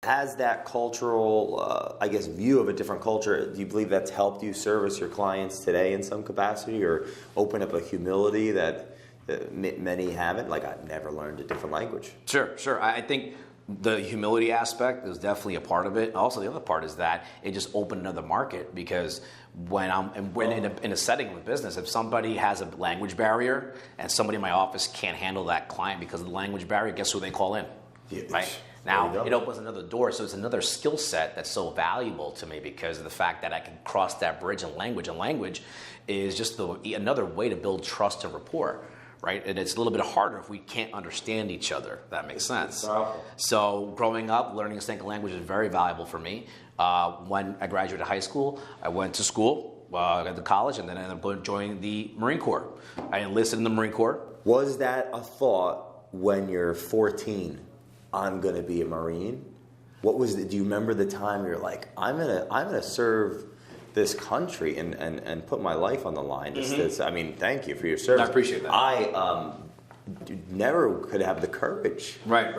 has that cultural, I guess, view of a different culture, do you believe that's helped you service your clients today in some capacity, or open up a humility that many haven't? Like, I've never learned a different language. Sure. I think the humility aspect is definitely a part of it. Also, the other part is that it just opened another market, because when in a setting of business, if somebody has a language barrier and somebody in my office can't handle that client because of the language barrier, guess who they call in? Yeah. Right? Now, it opens another door, so it's another skill set that's so valuable to me because of the fact that I can cross that bridge in language. And language is just another way to build trust and rapport. Right? And it's a little bit harder if we can't understand each other. If that makes sense. So growing up, learning a second language is very valuable for me. When I graduated high school, I went to school, got to college, and then I ended up joining the Marine Corps. I enlisted in the Marine Corps. Was that a thought when you're 14? I'm going to be a Marine. What was do you remember the time you're like, I'm gonna serve this country and put my life on the line? I mean, thank you for your service. I appreciate that. I never could have the courage. Right.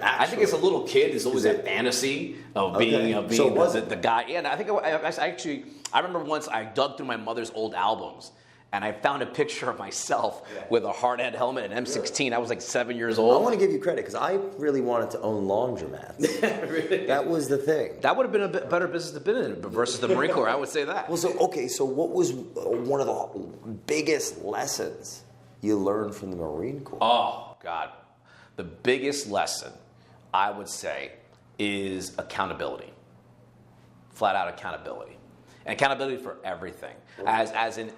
I think as a little kid, there's always that fantasy of being the guy. Yeah, and I think I remember once I dug through my mother's old albums, and I found a picture of myself with a hard hat helmet and M16. I was like 7 years old. I want to give you credit because I really wanted to own laundromats. Really? That was the thing. That would have been a bit better business to be in versus the Marine Corps. I would say that. Well, so what was one of the biggest lessons you learned from the Marine Corps? Oh, God. The biggest lesson, I would say, is accountability. Flat out accountability. And accountability for everything. As in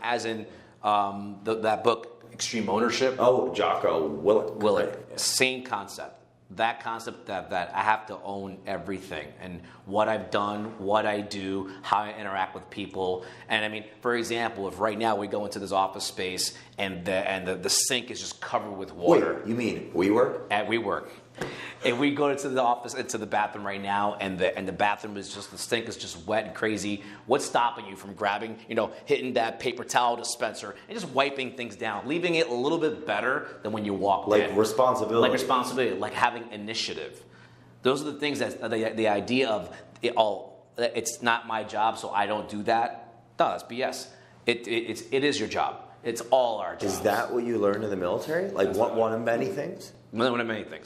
that book, Extreme Ownership. Oh, Jocko Willink. Yeah. Same concept. That concept that I have to own everything and what I've done, what I do, how I interact with people. And I mean, for example, if right now we go into this office space and the sink is just covered with water. Wait, you mean WeWork? At WeWork. If we go into the office, into the bathroom right now, and the bathroom is just, the sink is just wet and crazy, what's stopping you from grabbing, hitting that paper towel dispenser and just wiping things down, leaving it a little bit better than when you walked in? Like responsibility, like having initiative. Those are the things that the idea of it's not my job, so I don't do that. No, that's BS. It is your job. It's all our jobs. Is that what you learned in the military? Like one of many things? One of many things.